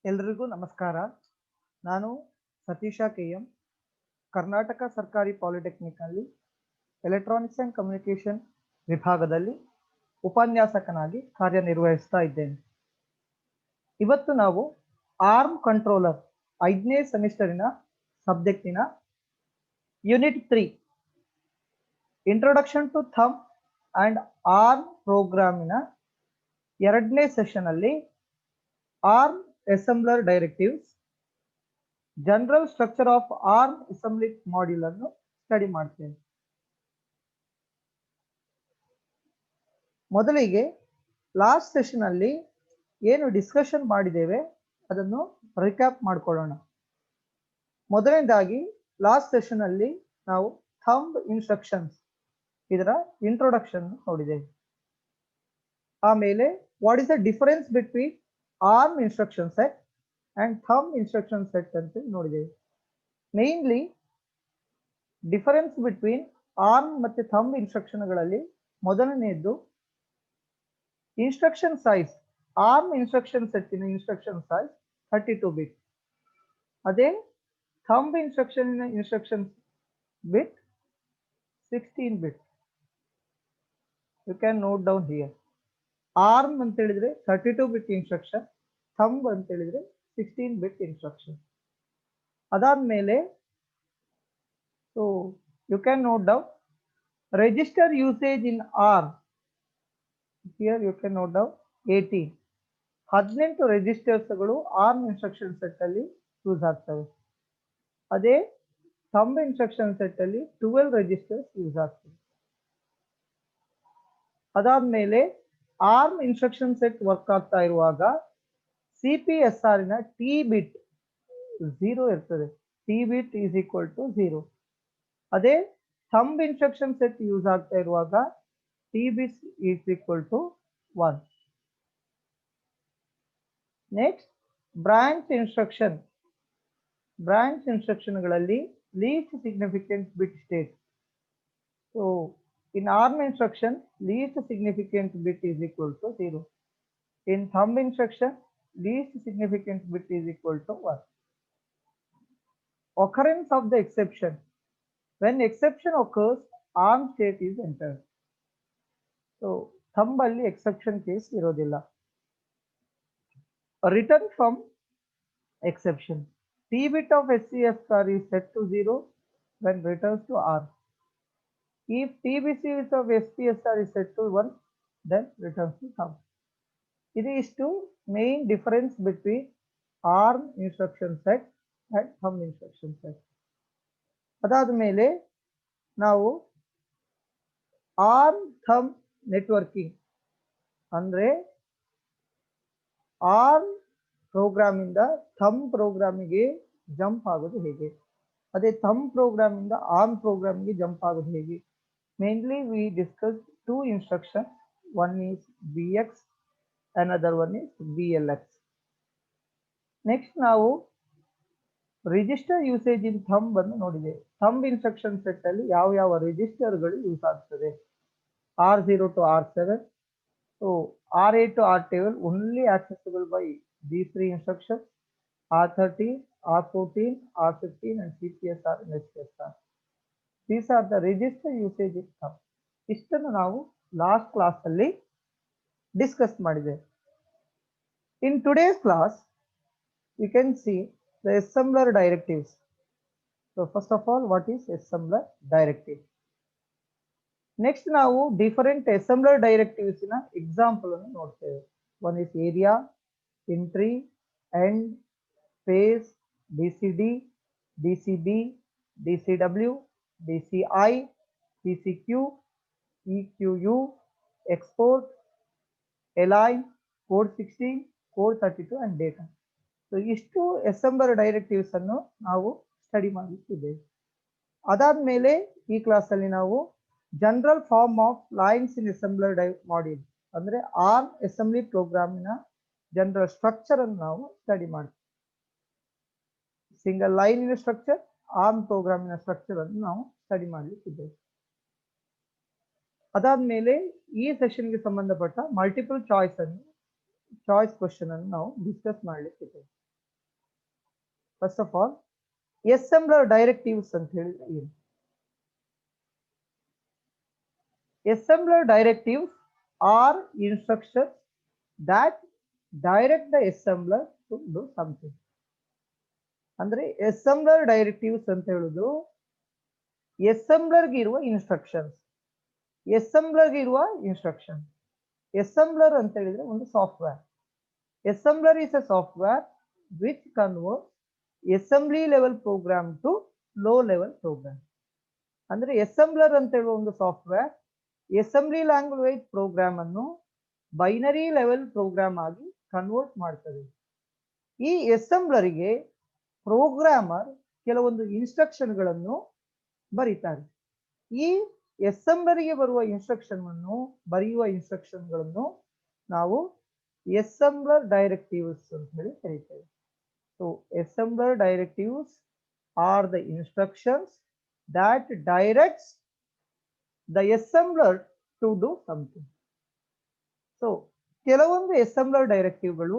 ಎಲ್ರಿಗೂ ನಮಸ್ಕಾರ. ನಾನು ಸತೀಶ ಕೆ.ಎಂ. ಕರ್ನಾಟಕ ಸರ್ಕಾರಿ ಪಾಲಿಟೆಕ್ನಿಕ್ನಲ್ಲಿ ಎಲೆಕ್ಟ್ರಾನಿಕ್ಸ್ ಆ್ಯಂಡ್ ಕಮ್ಯುನಿಕೇಷನ್ ವಿಭಾಗದಲ್ಲಿ ಉಪನ್ಯಾಸಕನಾಗಿ ಕಾರ್ಯನಿರ್ವಹಿಸ್ತಾ ಇದ್ದೇನೆ. ಇವತ್ತು ನಾವು ಆರ್ಮ್ ಕಂಟ್ರೋಲರ್ 5ನೇ ಸೆಮಿಸ್ಟರಿನ ಸಬ್ಜೆಕ್ಟಿನ unit 3 introduction to thumb and ARM ಪ್ರೋಗ್ರಾಮಿನ 2ನೇ ಸೆಷನ್ ಅಲ್ಲಿ ARM assembler directives, general structure of ARM assembly module ಅನ್ನು ಸ್ಟಡಿ ಮಾಡ್ತೇನೆ. ಮೊದಲಿಗೆ ಲಾಸ್ಟ್ ಸೆಷನ್ ಅಲ್ಲಿ ಏನು ಡಿಸ್ಕಷನ್ ಮಾಡಿದ್ದೇವೆ ಅದನ್ನು ರಿಕ್ಯಾಪ್ ಮಾಡ್ಕೊಳ್ಳೋಣ. ಮೊದಲನೇದಾಗಿ ಲಾಸ್ಟ್ ಸೆಷನ್ ಅಲ್ಲಿ ನಾವು ಥಂಬ್ ಇನ್ಸ್ಟ್ರಕ್ಷನ್ಸ್ ಇದರ ಇಂಟ್ರೊಡಕ್ಷನ್ ನೋಡಿದ್ದೇವೆ. ಆಮೇಲೆ what is the difference between ARM instruction set and thumb instruction set ಅಂತ ನೋಡಿದ್ದೇವೆ. ಮೇನ್ಲಿ ಡಿಫರೆನ್ಸ್ ಬಿಟ್ವೀನ್ ಆರ್ಮ್ ಮತ್ತೆ ಥಂಬ್ ಇನ್ಸ್ಟ್ರಕ್ಷನ್ಗಳಲ್ಲಿ ಮೊದಲನೆಯದ್ದು ಇನ್ಸ್ಟ್ರಕ್ಷನ್ ಸೈಜ್. ಆರ್ಮ್ ಇನ್ಸ್ಟ್ರಕ್ಷನ್ ಸೆಟ್ಟಿನ ಇನ್ಸ್ಟ್ರಕ್ಷನ್ ಸೈಜ್ 32 ಬಿಟ್. ಅದೇ thumb instruction bit 16 bit. You can note down here. ARM ಅಂತ ಹೇಳಿದ್ರೆ 32 bit instruction, thumb ಅಂತ ಹೇಳಿದ್ರೆ 16 ಬಿಟ್ ಇನ್ಸ್ಟ್ರಕ್ಷನ್. ಅದಾದ್ಮೇಲೆ so you can note down register usage in ARM. Here you can note down 18 ರಿಜಿಸ್ಟರ್ಸ್ಗಳು ARM instruction set ಅಲ್ಲಿ use ಆಗ್ತವೆ. ಅದೇ thumb instruction set ಅಲ್ಲಿ 12 ರಿಜಿಸ್ಟರ್ಸ್ ಯೂಸ್ ಆಗ್ತವೆ. ಅದಾದ್ಮೇಲೆ ಆರ್ಮ್ ಇನ್ಸ್ಟ್ರಕ್ಷನ್ ಸೆಟ್ ವರ್ಕ್ ಆಗ್ತಾ ಇರುವಾಗ CPSR ನ ಟಿ ಬಿಟ್ 0 ಇರ್ತದೆ. T bit is equal to 0. ಅದೇ ಥಂಬ್ ಇನ್ಸ್ಟ್ರಕ್ಷನ್ ಸೆಟ್ ಯೂಸ್ ಆಗ್ತಾ ಇರುವಾಗ T bit is equal to 1. Next branch instruction. Branch ಇನ್ಸ್ಟ್ರಕ್ಷನ್ಗಳಲ್ಲಿ least significant bit state. So in ARM instruction, least significant bit is equal to 0. In thumb instruction, least significant bit is equal to 1. Occurrence of the exception. When exception occurs, ARM state is entered. So, thumb alli exception case irodilla. Return from exception. T bit of SCSR is set to 0 when returns to ARM. If TBC of SPSR is set to 1, then returns to thumb. It is the main difference between ARM instruction set and thumb instruction set. ಅದಾದ್ಮೇಲೆ ನಾವು ARM thumb networking ಅಂದ್ರೆ ARM program ಇಂದ thumb ಪ್ರೋಗ್ರಾಮಿಗೆ jump ಆಗೋದು ಹೇಗೆ, ಅದೇ thumb program ಇಂದ ARM ಪ್ರೋಗ್ರಾಮಿಗೆ jump ಆಗೋದು ಹೇಗೆ. Mainly we discussed two instructions. One is BX, another one is BLX. Next ನಾವು ರಿಜಿಸ್ಟರ್ ಯೂಸೇಜ್ ಇನ್ ಥಂಬ್ ಅನ್ನು ನೋಡಿದೆ. ಥಂಬ್ ಇನ್ಸ್ಟ್ರಕ್ಷನ್ ಸೆಟ್ ಅಲ್ಲಿ ಯಾವ ಯಾವ ರಿಜಿಸ್ಟರ್ಗಳು ಯೂಸ್ ಆಗ್ತದೆ. R0 to R7. So R8 to R12 only accessible by these three instructions. R13, R14, R15 and CPSR and SPSR. These are the register usage in thumb. ಇಷ್ಟನ್ನು ನಾವು last class ಅಲ್ಲಿ discuss ಮಾಡಿದ್ದೇವೆ. In today's class you can see the assembler directives. So first of all what is assembler directive. Next ನಾವು different assembler directives ನ example ಅನ್ನು ನೋಡ್ತೇವೆ. One is area, entry, end, space, DCD, DCB, DCW, DCI, DCQ, EQU, export, align, code 16, code 32 and data. So ಇಷ್ಟು assembler directives ಅನ್ನು ನಾವು study ಮಾಡುತ್ತಿದ್ದೇವೆ. ಅದಾದ್ಮೇಲೆ ಈ ಕ್ಲಾಸ್ ಅಲ್ಲಿ ನಾವು general form of lines in assembler module ಅಂದ್ರೆ ಆರ್ಮ್ ಅಸೆಂಬ್ಲಿ ಪ್ರೋಗ್ರಾಮಿನ ಜನರಲ್ ಸ್ಟ್ರಕ್ಚರ್ ಅನ್ನು ನಾವು ಸ್ಟಡಿ ಮಾಡ್ತೀವಿ. Single line in structure, ARM ಪ್ರೋಗ್ರಾಮಿನ ಸ್ಟ್ರಕ್ಚರ್ ಅನ್ನು ನಾವು ಸ್ಟಡಿ ಮಾಡಲಿಕ್ಕಿದ್ದೇವೆ. ಅದಾದ್ಮೇಲೆ ಈ ಸೆಷನ್ಗೆ ಸಂಬಂಧಪಟ್ಟ ಮಲ್ಟಿಪಲ್ ಚಾಯ್ಸ್ ಕ್ವಶನ್ ಅನ್ನು ನಾವು ಡಿಸ್ಕಸ್ ಮಾಡಲಿಕ್ಕಿದ್ದೇವೆ. First of all assembler directives ಅಂತ ಹೇಳಿದ್ರೆ ಏನು? Assembler directives are instructions that direct the assembler to do something. ಅಂದ್ರೆ assembler directives ಅಂತ ಹೇಳುದು assembler ಗೆ ಇರುವ ಇನ್ಸ್ಟ್ರಕ್ಷನ್ಸ್. assembler ಗೆ ಇರುವ ಇನ್ಸ್ಟ್ರಕ್ಷನ್. assembler ಅಂತ ಹೇಳಿದ್ರೆ ಒಂದು software. assembler is a software which converts assembly level program to low level program. ಅಂದ್ರೆ assembler ಅಂತ ಹೇಳುವ ಒಂದು ಸಾಫ್ಟ್ವೇರ್ ಅಸೆಂಬ್ಲಿ ಲ್ಯಾಂಗ್ವೇಜ್ ಪ್ರೋಗ್ರಾಮ್ ಅನ್ನು ಬೈನರಿ ಲೆವೆಲ್ ಪ್ರೋಗ್ರಾಮ್ ಆಗಿ ಕನ್ವರ್ಟ್ ಮಾಡ್ತದೆ. ಈ ಅಸೆಂಬ್ಲರಿಗೆ ಪ್ರೋಗ್ರಾಮರ್ ಕೆಲವೊಂದು ಇನ್ಸ್ಟ್ರಕ್ಷನ್ಗಳನ್ನು ಬರೀತಾರೆ. ಈ ಅಸೆಂಬ್ಲರಿಗೆ ಬರುವ ಇನ್ಸ್ಟ್ರಕ್ಷನ್ ಅನ್ನು ಬರೆಯುವ ಇನ್ಸ್ಟ್ರಕ್ಷನ್ಗಳನ್ನು ನಾವು ಅಸೆಂಬ್ಲರ್ ಡೈರೆಕ್ಟಿವ್ಸ್ ಅಂತ ಹೇಳಿ ಕರೀತೇವೆ. So assembler directives are the instructions that directs the assembler to do something. So ಕೆಲವೊಂದು assembler ಡೈರೆಕ್ಟಿವ್ಗಳು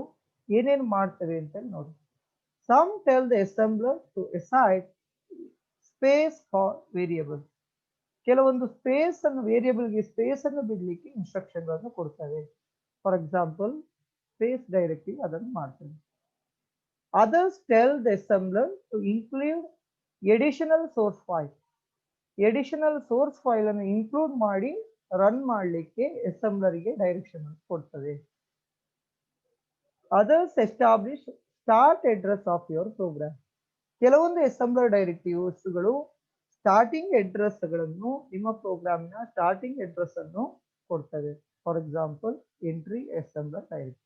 ಏನೇನು ಮಾಡ್ತವೆ ಅಂತ ನೋಡಿ. Some tell the assembler to assign space for variable. ಕೆಲವೊಂದು ಸ್ಪೇಸ್ ಅನ್ನು ವೇರಿಯೇಬಲ್ಗೆ ಸ್ಪೇಸ್ ಅನ್ನು ಬಿಡಲಿಕ್ಕೆ ಇನ್ಸ್ಟ್ರಕ್ಷನ್ಗಳನ್ನು ಕೊಡ್ತವೆ. ಫಾರ್ ಎಕ್ಸಾಂಪಲ್ ಸ್ಪೇಸ್ ಡೈರೆಕ್ಟಿವ್ ಅದನ್ನು ಮಾಡ್ತವೆ. Others tell the assembler to include additional source file. Additional source file ಅನ್ನು ಇನ್ಕ್ಲೂಡ್ ಮಾಡಿ ರನ್ ಮಾಡಲಿಕ್ಕೆ ಅಸೆಂಬ್ಲರಿಗೆ ಡೈರೆಕ್ಷನ್ ಕೊಡ್ತದೆ. Others establish start address of your program. ಕೆಲವೊಂದು ಅಸೆಂಬ್ಲರ್ ಡೈರೆಕ್ಟಿವ್ಸ್ಗಳು ಸ್ಟಾರ್ಟಿಂಗ್ ಅಡ್ರೆಸ್ಗಳನ್ನು ನಿಮ್ಮ ಪ್ರೋಗ್ರಾಮ್ನ ಸ್ಟಾರ್ಟಿಂಗ್ ಅಡ್ರೆಸ್ ಅನ್ನು ಕೊಡ್ತವೆ. For example entry assembler directive.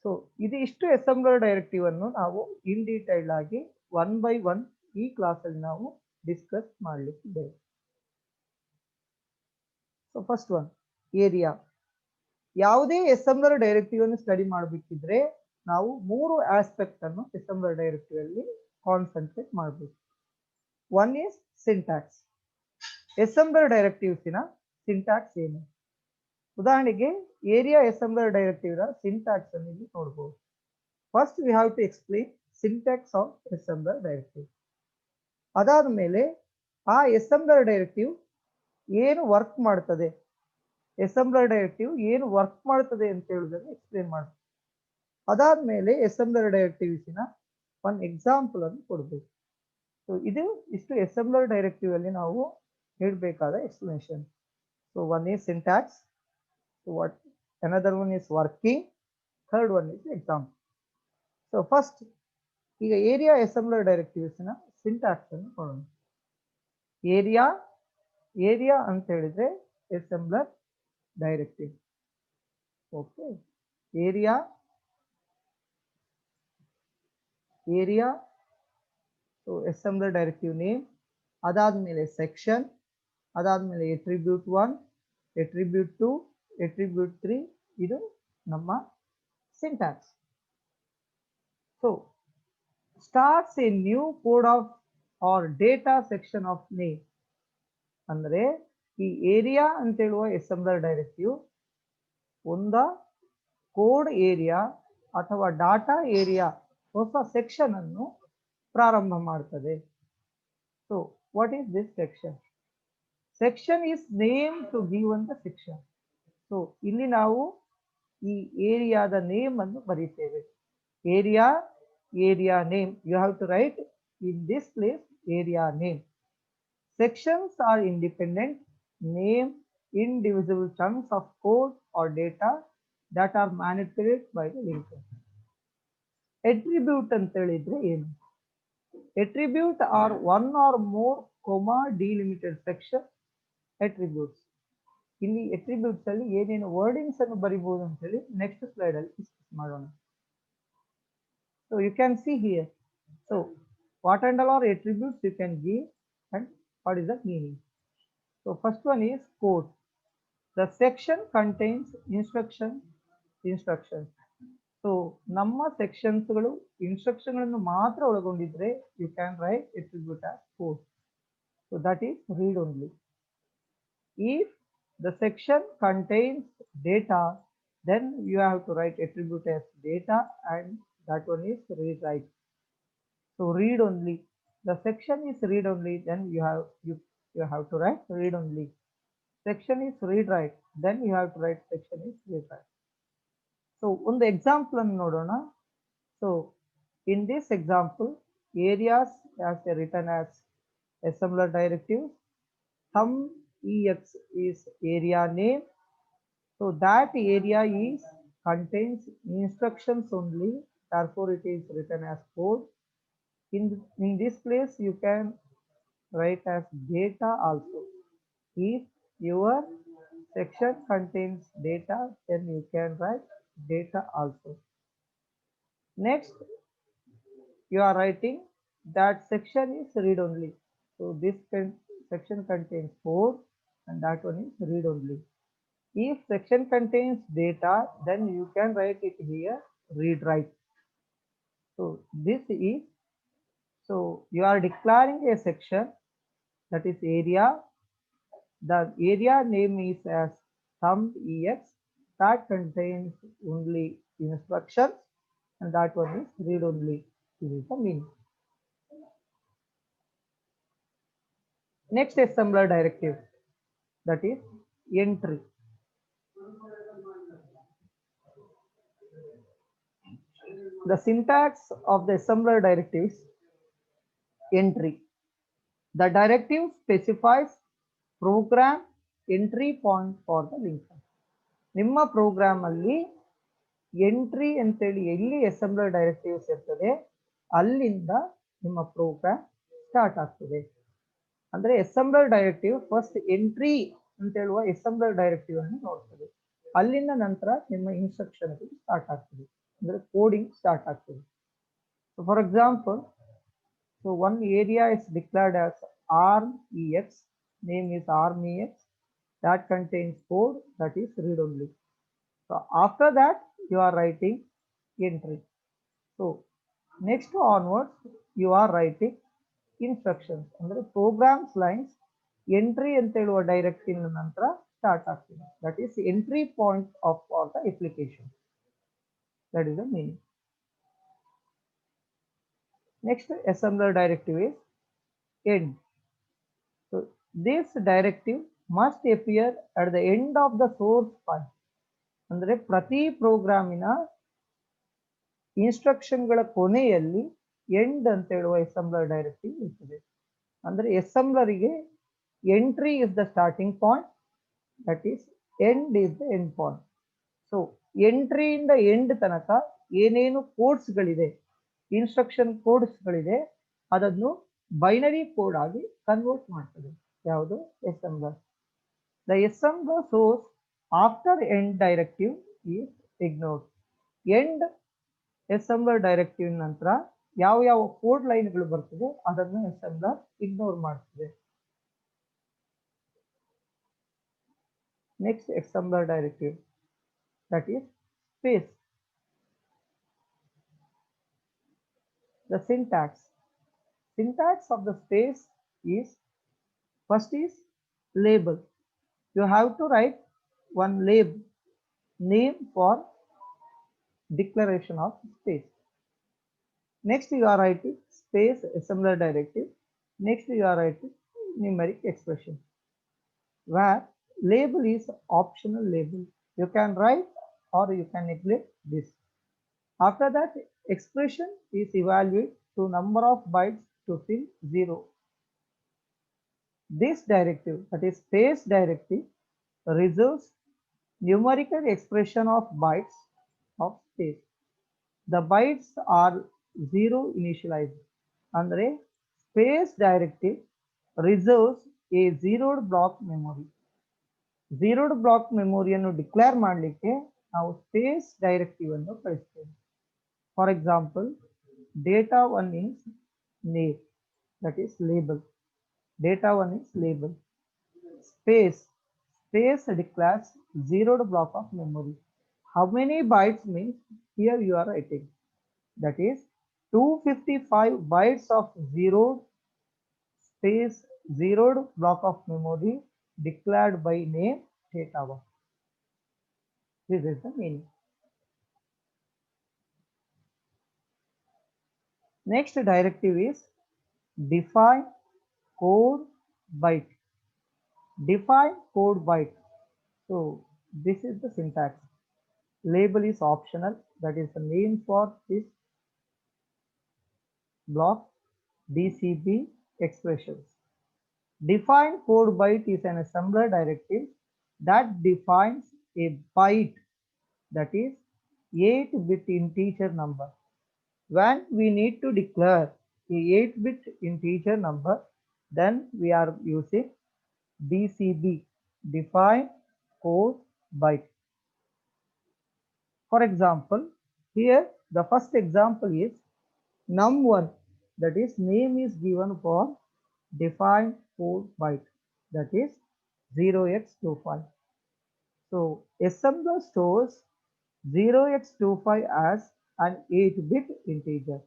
So ಇದು ಇಷ್ಟು ಅಸೆಂಬ್ಲರ್ ಡೈರೆಕ್ಟಿವ್ ಅನ್ನು ನಾವು ಇನ್ ಡೀಟೈಲ್ ಆಗಿ ಒನ್ ಬೈ ಒನ್ ಈ ಕ್ಲಾಸ್ ಅಲ್ಲಿ ನಾವು ಡಿಸ್ಕಸ್ ಮಾಡಲಿಕ್ಕಿದ್ದೇವೆ. So first one area. ಯಾವುದೇ ಅಸೆಂಬ್ಲರ್ ಡೈರೆಕ್ಟಿವ್ ಅನ್ನು ಸ್ಟಡಿ ಮಾಡಬೇಕಿದ್ರೆ ನಾವು ಮೂರು ಆಸ್ಪೆಕ್ಟ್ ಅನ್ನು ಅಸೆಂಬ್ಲರ್ ಡೈರೆಕ್ಟಿವ್ ಅಲ್ಲಿ ಕಾನ್ಸಂಟ್ರೇಟ್ ಮಾಡಬೇಕು. One is syntax. ಅಸೆಂಬ್ಲರ್ ಡೈರೆಕ್ಟಿವ್ಸಿನ ಸಿಂಟ್ಯಾಕ್ಸ್ ಏನು? ಉದಾಹರಣೆಗೆ ಏರಿಯಾ ಅಸೆಂಬ್ಲರ್ ಡೈರೆಕ್ಟಿವ್ ನ ಸಿಂಟ್ಯಾಕ್ಸ್ ಅನ್ನು ಇಲ್ಲಿ ನೋಡಬಹುದು. First we have to explain syntax of assembler directive. ಅದಾದ ಮೇಲೆ ಆ ಅಸೆಂಬ್ಲರ್ ಡೈರೆಕ್ಟಿವ್ ಏನು ವರ್ಕ್ ಮಾಡ್ತದೆ, ಅಸೆಂಬ್ಲರ್ ಡೈರೆಕ್ಟಿವ್ ಏನು ವರ್ಕ್ ಮಾಡ್ತದೆ ಅಂತ ಹೇಳುವುದನ್ನು ಎಕ್ಸ್ಪ್ಲೇನ್ ಮಾಡ್ತೀವಿ. ಅದಾದ್ಮೇಲೆ ಅಸೆಂಬ್ಲರ್ ಡೈರೆಕ್ಟಿವ್ಸಿನ ಒಂದು ಎಕ್ಸಾಂಪಲ್ ಅನ್ನು ಕೊಡಬೇಕು. ಸೊ ಇದು ಇಷ್ಟು ಅಸೆಂಬ್ಲರ್ ಡೈರೆಕ್ಟಿವ್ ಅಲ್ಲಿ ನಾವು ಹೇಳಬೇಕಾದ explanation. So one is syntax, what another one is working, third one is example. So first ಈಗ ಏರಿಯಾ ಅಸೆಂಬ್ಲರ್ ಡೈರೆಕ್ಟಿವ್ಸ್ ನ ಸಿಂಟ್ಯಾಕ್ಸ್ ಅನ್ನು ನೋಡೋಣ. ಏರಿಯಾ ಅಂತ ಹೇಳಿದ್ರೆ assembler directive. Okay, area so assembler directive name, ಅದಾದ್ಮೇಲೆ ಸೆಕ್ಷನ್, ಅದಾದ್ಮೇಲೆ ಎಟ್ರಿಬ್ಯೂಟ್ 1, ಎಟ್ರಿಬ್ಯೂಟ್ 2, ಎಟ್ರಿಬ್ಯೂಟ್ 3. ಇದು ನಮ್ಮ syntax. So starts a new code of or data section of name. ಅಂದ್ರೆ ಈ ಏರಿಯಾ ಅಂತ ಹೇಳುವ ಅಸೆಂಬ್ಲರ್ ಡೈರೆಕ್ಟಿವ್ ಒಂದ ಕೋಡ್ ಏರಿಯಾ ಅಥವಾ ಡಾಟಾ ಏರಿಯಾ ಹೊಸ ಸೆಕ್ಷನ್ ಅನ್ನು ಪ್ರಾರಂಭ ಮಾಡ್ತದೆ. So what is this section? Section is name to give ಅಂತ ಸೆಕ್ಷನ್. ಸೊ ಇಲ್ಲಿ ನಾವು ಈ ಏರಿಯಾದ ನೇಮ್ ಅನ್ನು ಬರೀತೇವೆ. area name. You have to write in this place area name. Sections are independent, name indivisible chunks of code or data that are manipulated by the linker. Attribute ಅಂತ ಹೇಳಿದ್ರೆ ಏನು? Attribute are one or more comma delimited section attributes. ಇಲ್ಲಿ attributes ಅಲ್ಲಿ ಏನೇನು wordings ಅನ್ನು ಬರಿಬಹುದು ಅಂತ ಹೇಳಿ next slide ಅಲ್ಲಿ ಡಿಸ್ಕಸ್ ಮಾಡೋಣ. So you can see here. So what and all are attributes you can give and what is the meaning? So first one is code. The section contains instructions. So ನಮ್ಮ sections ಗಳು instruction ಗಳನ್ನು ಮಾತ್ರ ಒಳಗೊಂಡಿದ್ರೆ you can write attribute as code. So that is read only. If the section contains data, then you have to write attribute as data, and that one is read write. So read only. The section is read only, then you have to write read only. Section is read write, then you have to write section is read write. So ಒಂದು example ಅನ್ನು ನೋಡೋಣ. So in this example, areas as written as assembler directives. Thumb ex is area name. So that area is contains instructions only. Therefore, it is written as code. In this place, you can write as data also. If your section contains data, then you can write data also. Next, you are writing that section is read only. So this section contains code and that one is read only. If section contains data, then you can write it here read write. So this is, so you are declaring a section that is area. The area name is as thumb ex, that contains only instructions and that one is read only. This is the meaning. Next assembler directive, that is entry. The syntax of the assembler directive is entry. The directive specifies program entry point for the linker. ನಿಮ್ಮ program ಅಲ್ಲಿ entry ಅಂತೇಳಿ ಎಲ್ಲಿ assembler directives ಇರ್ತದೆ ಅಲ್ಲಿಂದ ನಿಮ್ಮ program start ಆಗ್ತದೆ. ಅಂದ್ರೆ assembler directive first entry ಅಂತ ಹೇಳುವ ಅಸೆಂಬ್ಲರ್ ಡೈರೆಕ್ಟಿವ್ ಅನ್ನು ನೋಡ್ತದೆ. ಅಲ್ಲಿಂದ ನಂತರ ನಿಮ್ಮ ಇನ್ಸ್ಟ್ರಕ್ಷನ್ ಸ್ಟಾರ್ಟ್ ಆಗ್ತದೆ, ಅಂದ್ರೆ ಕೋಡಿಂಗ್ ಸ್ಟಾರ್ಟ್ ಆಗ್ತದೆ. So for example, so one area is declared as arm.ex, name is arm.ex, that contains code that is read only. So after that you are writing entry. So next onwards you are writing instructions, ಅಂದ್ರೆ programs lines entry ಅಂತ ಹೇಳುವ directive ನಂತರ start ಆಗ್ತದೆ. That is entry point of for the application. That is the meaning. Next assembler directive is end. So this directive must appear at the end of the source file. ಅಂದ್ರೆ ಪ್ರತಿ ಪ್ರೋಗ್ರಾಮಿನ ಇನ್ಸ್ಟ್ರಕ್ಷನ್ಗಳ ಕೊನೆಯಲ್ಲಿ end ಅಂತ ಹೇಳುವ assembler directive ಇರ್ತದೆ. ಅಂದ್ರೆ ಅಸೆಂಬ್ಲರಿಗೆ entry is the starting point, that is end is the end point. So ಎಂಟ್ರಿಯಿಂದ end ತನಕ ಏನೇನು ಕೋಡ್ಸ್ಗಳಿದೆ, ಇನ್ಸ್ಟ್ರಕ್ಷನ್ ಕೋಡ್ಸ್ಗಳಿದೆ, ಅದನ್ನು ಬೈನರಿ ಕೋಡ್ ಆಗಿ ಕನ್ವರ್ಟ್ ಮಾಡ್ತದೆ ಯಾವುದು assembler. The assembler source after end directive is ignored. End assembler directive ನಂತರ ಯಾವ ಯಾವ ಕೋಡ್ ಲೈನ್ಗಳು ಬರ್ತದೆ ಅದನ್ನು ಅಸೆಂಬ್ಲರ್ ಇಗ್ನೋರ್ ಮಾಡ್ತದೆ. Next assembler directive, that is space. The syntax of the space is, first is label. You have to write one label name for declaration of space. Next you are writing space assembler directive. Next you are writing numeric expression, where label is optional label. You can write or you can neglect this. After that, expression is evaluated to number of bytes to fill 0. This directive, that is space directive, reserves numerical expression of bytes of space. The bytes are 0 initialized. Andre space directive reserves a zeroed block memory. Zeroed block memory ಅನ್ನು declare ಮಾಡಲಿಕ್ಕೆ ನಾವು space directive ಅನ್ನು ಕಳಿಸ್ತೇವೆ. For example, data one is name, that is label. Data one is label. Space declares zeroed block of memory. How many bytes means here you are writing, that is 255 bytes of zeroed space zeroed block of memory declared by name data one. This is the meaning. Next directive is define code byte. Define code byte. So this is the syntax. Label is optional. That is the name for this block. DCB expressions. Define code byte is an assembler directive that defines a byte, that is 8-bit integer number. When we need to declare a 8-bit integer number, then we are using DCB, define code byte. For example, here the first example is num1, that is name is given for define code byte, that is 0x25. So assembler stores 0x25 as an 8-bit integer.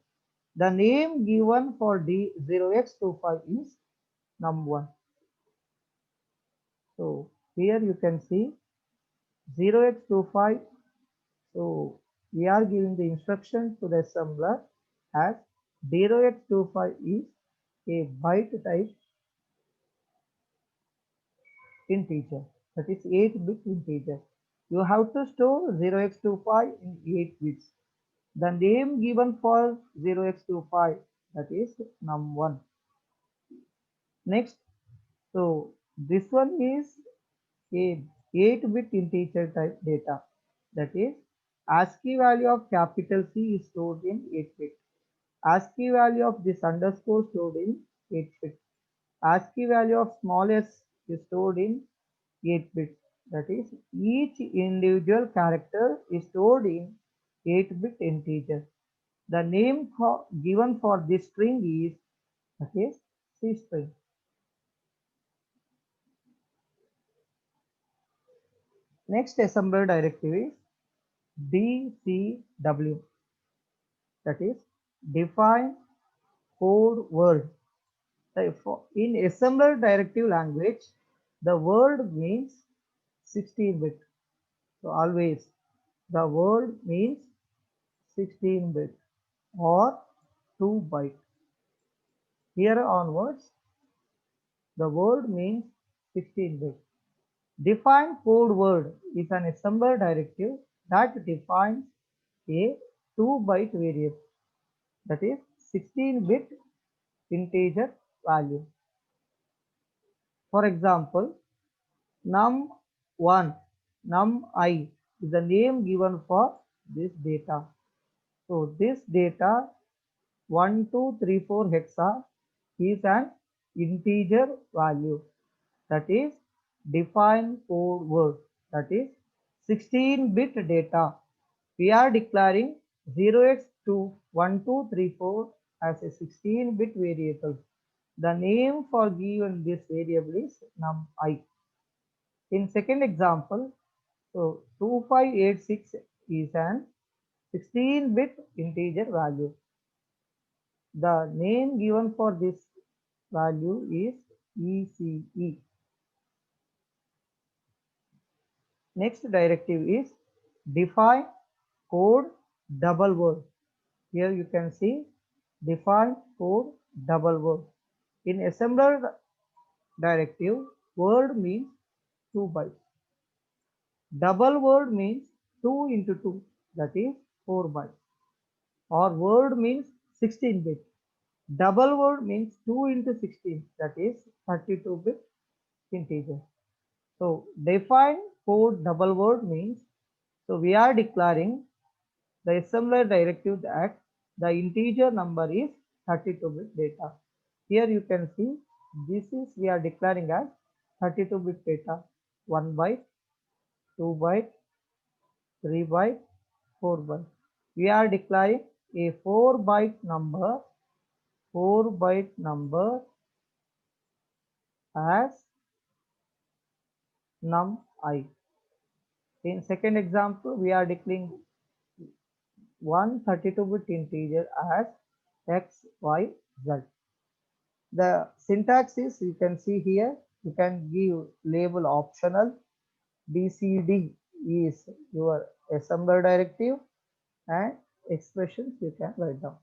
The name given for the 0x25 is num1. So here you can see 0x25. So we are giving the instruction to the assembler as 0x25 is a byte type integer, that is 8-bit integer. You have to store 0x25 in 8 bits. The name given for 0x25, that is num1. Next, so this one is a 8-bit integer type data, that is ASCII value of capital C is stored in 8-bit. ASCII value of this underscore stored in 8-bit. ASCII value of small s is stored in 8 bits. That is, each individual character is stored in 8-bit integer. The name given for this string is, that is C string. Next assembler directive is DCW, that is define code word. In assembler directive language, the word means 16-bit. So always the word means 16-bit or 2 byte. Here onwards, the word means 16-bit. Define code word is an assembler directive that defines a 2-byte variable, that is 16-bit integer value. For example, num1, num_i is the name given for this data. So this data 1234 hexa is an integer value, that is define code word, that is 16-bit data. We are declaring 0x to 1234 as a 16-bit variable. The name for given this variable is num_i. In second example, so 2586 is an 16-bit integer value. The name given for this value is ECE. Next directive is define code double word. Here you can see define code double word. In assembler directive, word means 2 bytes. Double word means 2 into 2, that is 4 bytes. Or word means 16-bit. Double word means 2 into 16, that is 32-bit integer. So define code double word means, so we are declaring the assembler directive that the integer number is 32-bit data. Here you can see this is we are declaring as 32-bit data, 1 byte, 2 byte, 3 byte, 4 byte. We are declaring a 4-byte number as num_i. In second example, we are declaring one 32-bit integer as x, y, z. The syntax is, you can see here, you can give label optional. DCD is your assembler directive and expressions you can write down.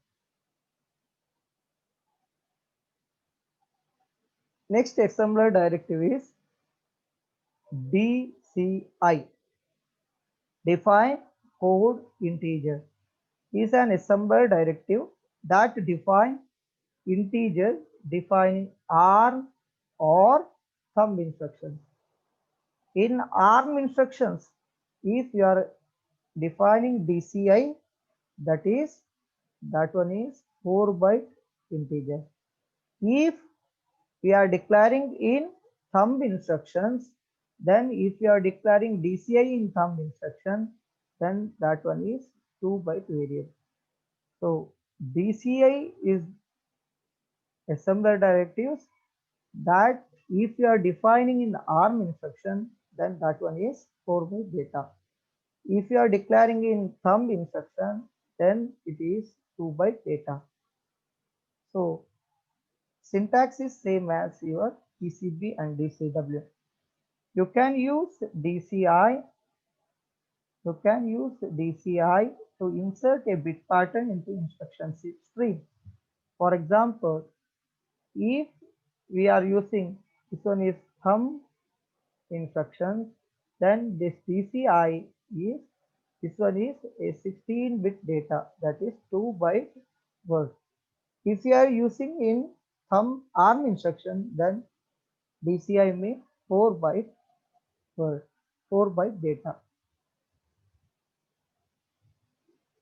Next assembler directive is DCI, define code integer, is an assembler directive that define integer defining ARM or thumb instructions. In ARM instructions, if you are defining DCI, that one is 4-byte integer. If we are declaring in thumb instructions, then if you are declaring DCI in thumb instruction, then that one is 2-byte variable. So DCI is assembler directives that if you are defining in ARM instruction, then that one is 4-byte data. If you are declaring in thumb instruction, then it is 2-byte data. So syntax is same as your PCB and DCW. You can use DCI. You can use DCI to insert a bit pattern into instruction stream. For example, if we are using this one is thumb instructions, then this DCI is this one is a 16-bit data, that is 2-byte word. If you are using in thumb ARM instruction, then DCI means 4-byte word, 4-byte data.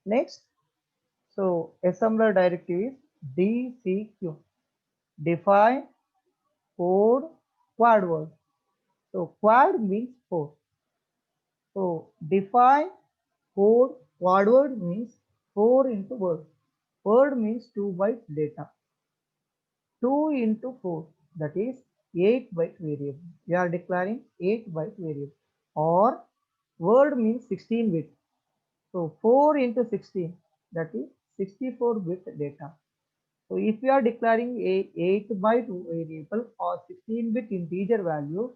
Next, so assembler directive is DCQ, define code quad word. So quad means 4. So define code quad word means 4 into word. Word means 2-byte data. 2 into 4, that is 8-byte variable. We are declaring 8-byte variable. Or word means 16-bit. So 4 into 16, that is 64-bit data. So if you are declaring a 8-byte variable or 16-bit integer value,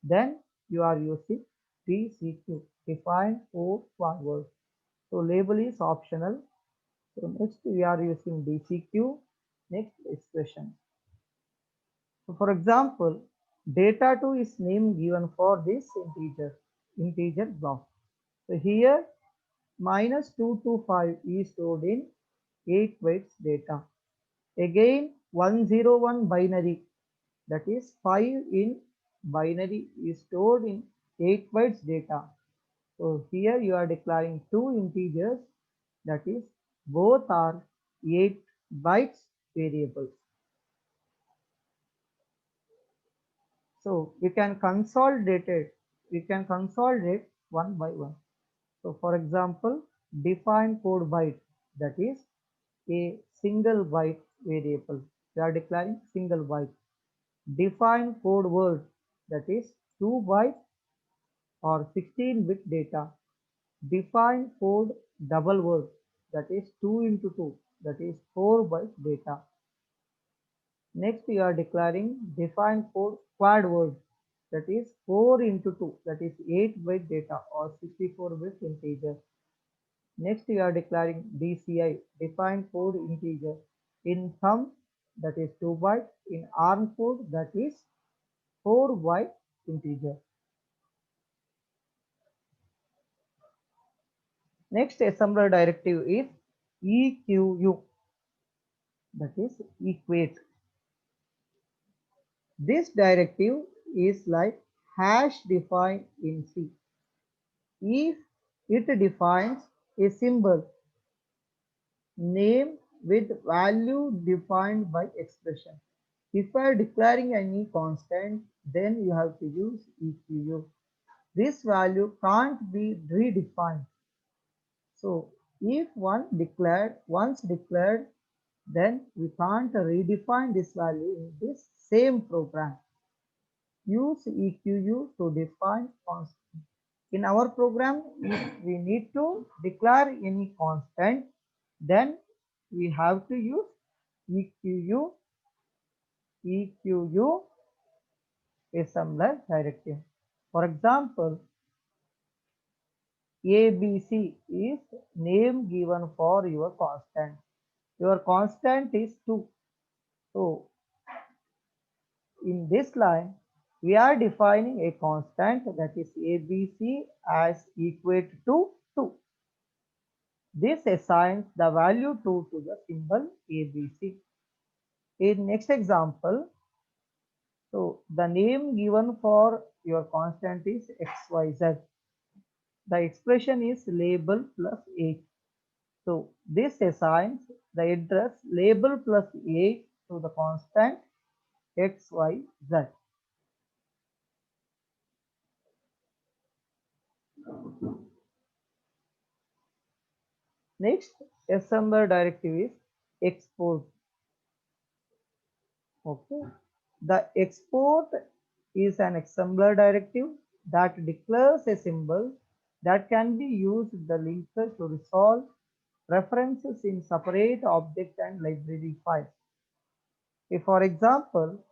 then you are using DCQ, define code quad word. So label is optional. So next we are using DCQ. Next expression. So for example, data2 is name given for this integer block. So here -2 to 5 is stored in 8 bytes data. Again 101 binary, that is 5 in binary, is stored in 8 bytes data. So here you are declaring two integers, that is both are 8 bytes variables. So we can consolidate one by one. So for example, define code byte, that is a single byte variable. We are declaring single byte. Define code word, that is 2 byte or 16-bit data. Define code double word, that is 2 into 2, that is 4-byte data. Next we are declaring define code quad word, that is 4 into 2, that is 8-byte data or 64-bit integer. Next we are declaring DCI, define code integer, in thumb, that is 2 byte, in ARM code, that is 4-byte integer. Next assembler directive is EQU, that is equate. This directive is like hash define in C. If it defines a symbol name with value defined by expression. If I are declaring any constant, then you have to use EQU. This value can't be redefined. So if once declared, then we can't redefine this value in this same program. Use EQU to define constant. In our program, if we need to declare any constant, then we have to use EQU assembler directive. For example, ABC is name given for your constant. Your constant is 2. So in this line, we are defining a constant, that is ABC, as equal to 2. This assigns the value 2 to the symbol ABC. In next example, so the name given for your constant is XYZ. The expression is label plus 8. So this assigns the address label plus 8 to the constant XYZ. Next assembler directive is export. Okay. The export is an assembler directive that declares a symbol that can be used the linker to resolve references in separate object and library files. If, for example,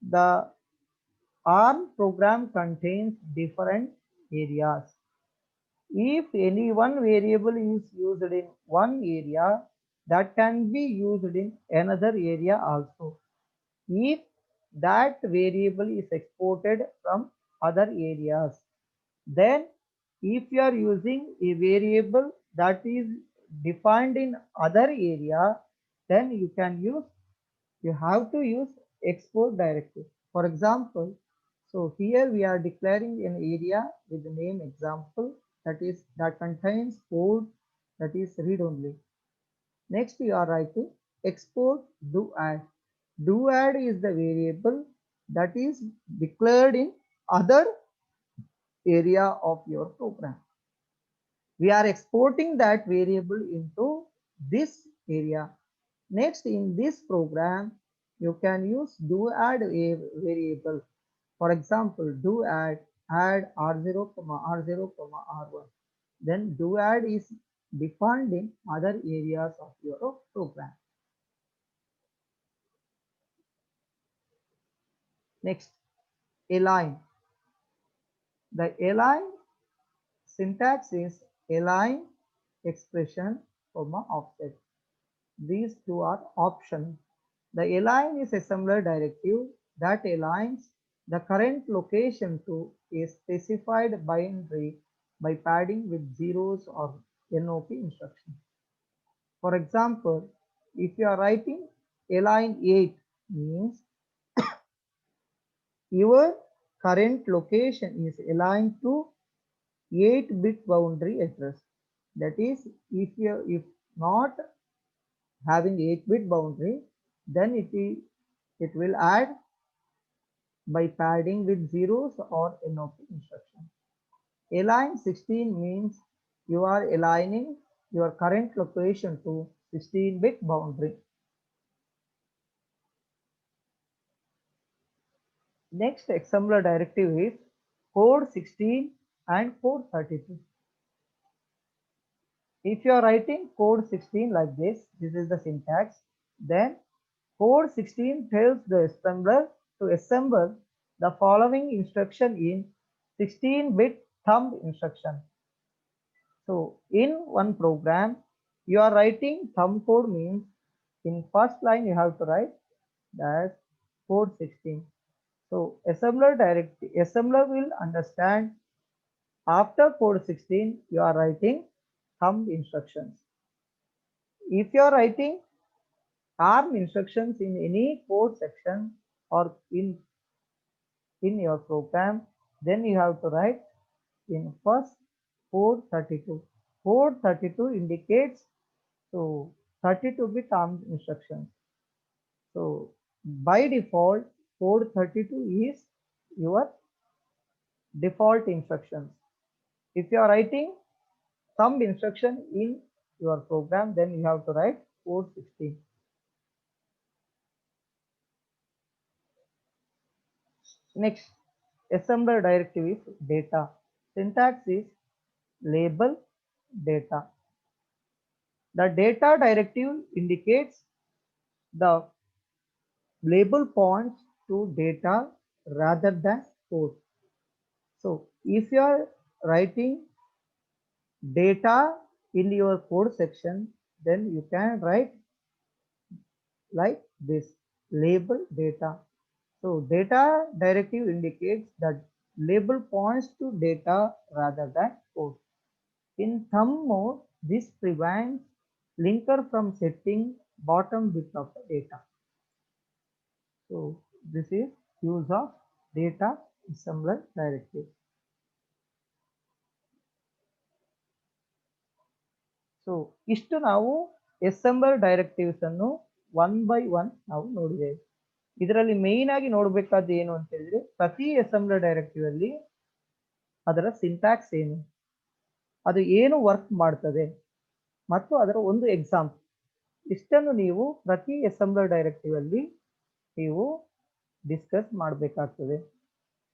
the ARM program contains different areas. If any one variable is used in one area, that can be used in another area also, if that variable is exported from other areas. Then if you are using a variable that is defined in other area, then you have to use export directive. For example, so here we are declaring an area with the name example, that contains code that is read only. Next we are writing export do add. Do add is the variable that is declared in other area of your program. We are exporting that variable into this area. Next, in this program, you can use do add a variable. For example, do add R0, R0, R1. Then do add is defined in other areas of your program. Next, align. The align syntax is align expression, offset. These two are options. The align is assembler directive that aligns the current location to a specified binary by padding with zeros or NOP instruction. For example, if you are writing align 8 means your current location is aligned to 8-bit boundary address. That is, if not having 8-bit boundary, then it will add by padding with zeros or NOP instruction. Align 16 means you are aligning your current location to 16-bit boundary. Next assembler directive is code 16 and code 32. If you are writing code 16 like this is the syntax, then code 16 tells the assembler to assemble the following instruction in 16-bit thumb instruction. So in one program, you are writing thumb code means in first line you have to write that code 16. So assembler will understand after code 16 you are writing thumb instructions. If you are writing ARM instructions in any code section or in your program, then you have to write in first code 32. Code 32 indicates so 32-bit ARM instructions. So by default, code 32 is your default instructions. If you are writing some instruction in your program, then you have to write code 16. Next, assembler directive is data. Syntax is label data. The data directive indicates the label points to data rather than code. So if you are writing data in your code section, then you can write like this label data. So data directive indicates that label points to data rather than code. In thumb mode, this prevents linker from setting bottom bit of the data. So this is use of data assembler directive. So ಇಷ್ಟು ನಾವು assembler directives ಅನ್ನು one by one ನಾವು ನೋಡಿದ್ದೇವೆ. ಇದರಲ್ಲಿ main ಆಗಿ ನೋಡಬೇಕಾದ ಏನು ಅಂತ ಹೇಳಿದ್ರೆ ಪ್ರತಿ ಅಸೆಂಬ್ಲರ್ ಡೈರೆಕ್ಟಿವ್ ಅಲ್ಲಿ ಅದರ ಸಿಂಟ್ಯಾಕ್ಸ್ ಏನು, ಅದು ಏನು ವರ್ಕ್ ಮಾಡ್ತದೆ ಮತ್ತು ಅದರ ಒಂದು ಎಕ್ಸಾಂಪಲ್, ಇಷ್ಟನ್ನು ನೀವು ಪ್ರತಿ ಅಸೆಂಬ್ಲರ್ ಡೈರೆಕ್ಟಿವ್ ಅಲ್ಲಿ ನೀವು ಡಿಸ್ಕಸ್ ಮಾಡಬೇಕಾಗ್ತದೆ.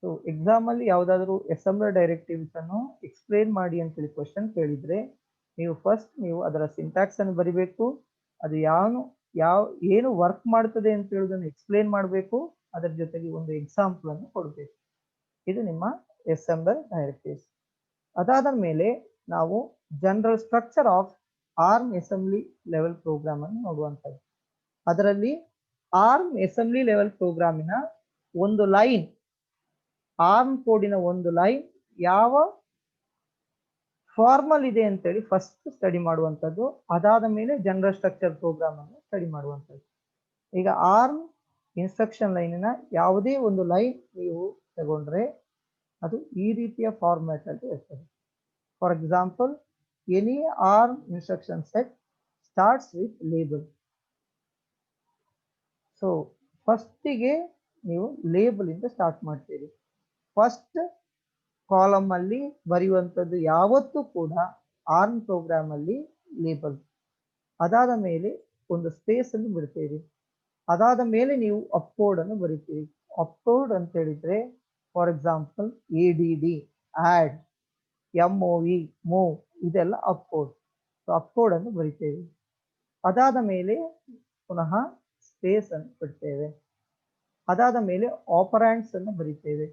ಸೊ ಎಕ್ಸಾಮ್ ಅಲ್ಲಿ ಯಾವುದಾದ್ರೂ ಅಸೆಂಬ್ಲರ್ ಡೈರೆಕ್ಟಿವ್ಸ್ ಅನ್ನು ಎಕ್ಸ್ಪ್ಲೇನ್ ಮಾಡಿ ಅಂತೇಳಿ ಕ್ವಶನ್ ಕೇಳಿದ್ರೆ ನೀವು ಫಸ್ಟ್ ನೀವು ಅದರ ಸಿಂಟ್ಯಾಕ್ಸ್ ಅನ್ನು ಬರಿಬೇಕು, ಅದು ಏನು ವರ್ಕ್ ಮಾಡ್ತದೆ ಅಂತ ಹೇಳೋದನ್ನು ಎಕ್ಸ್ಪ್ಲೇನ್ ಮಾಡಬೇಕು, ಅದರ ಜೊತೆಗೆ ಒಂದು ಎಕ್ಸಾಂಪಲ್ ಅನ್ನು ಕೊಡಬೇಕು. ಇದು ನಿಮ್ಮ ಅಸೆಂಬಲ್ ಡೈರೆಕ್ಟಿವ್ಸ್. ಅದಾದ ಮೇಲೆ ನಾವು general structure of ARM assembly level program ಅನ್ನು ನೋಡುವಂಥದ್ದು. ಅದರಲ್ಲಿ ಆರ್ಮ್ ಅಸೆಂಬ್ಲಿ ಲೆವೆಲ್ ಪ್ರೋಗ್ರಾಮಿನ ಒಂದು ಲೈನ್, ಆರ್ಮ್ ಕೋಡಿನ ಒಂದು ಲೈನ್ ಯಾವ ಫಾರ್ಮಲ್ ಇದೆ ಅಂತೇಳಿ ಫಸ್ಟ್ ಸ್ಟಡಿ ಮಾಡುವಂಥದ್ದು. ಅದಾದ ಮೇಲೆ ಜನರಲ್ ಸ್ಟ್ರಕ್ಚರ್ ಪ್ರೋಗ್ರಾಮ್ ಅನ್ನು ಸ್ಟಡಿ ಮಾಡುವಂಥದ್ದು. ಈಗ ಆರ್ಮ್ ಇನ್ಸ್ಟ್ರಕ್ಷನ್ ಲೈನಿನ ಯಾವುದೇ ಒಂದು ಲೈನ್ ನೀವು ತಗೊಂಡ್ರೆ ಅದು ಈ ರೀತಿಯ ಫಾರ್ಮ್ಯಾಟ್ ಅಲ್ಲಿ ಇರ್ತದೆ. For example, any arm instruction set starts with label. So ಫಸ್ಟಿಗೆ ನೀವು ಲೇಬಲ್ ಇಂದ ಸ್ಟಾರ್ಟ್ ಮಾಡ್ತೀರಿ. ಫಸ್ಟ್ ಕಾಲಮ್ ಅಲ್ಲಿ ಬರೆಯುವಂಥದ್ದು ಯಾವತ್ತೂ ಕೂಡ ಆರ್ಮ್ ಪ್ರೋಗ್ರಾಮ್ ಅಲ್ಲಿ ಲೇಬಲ್. ಅದಾದ ಮೇಲೆ ಒಂದು ಸ್ಪೇಸ್ ಅನ್ನು ಬಿಡ್ತೀರಿ. ಅದಾದ ಮೇಲೆ ನೀವು ಅಪ್ಕೋಡ್ ಅನ್ನು ಬರೀತೀರಿ. ಅಪ್ಕೋಡ್ ಅಂತ ಹೇಳಿದ್ರೆ for example ADD, add, MOV, move, ಇದೆಲ್ಲ ಅಪ್ಕೋಡ್. ಸೊ ಅಪ್ಕೋಡ್ ಅನ್ನು ಬರಿತೇವೆ. ಅದಾದ ಮೇಲೆ ಪುನಃ ಸ್ಪೇಸ್ ಅನ್ನು ಬಿಡ್ತೇವೆ. ಅದಾದ ಮೇಲೆ ಆಪರಾಂಡ್ಸ್ ಅನ್ನು ಬರಿತೇವೆ.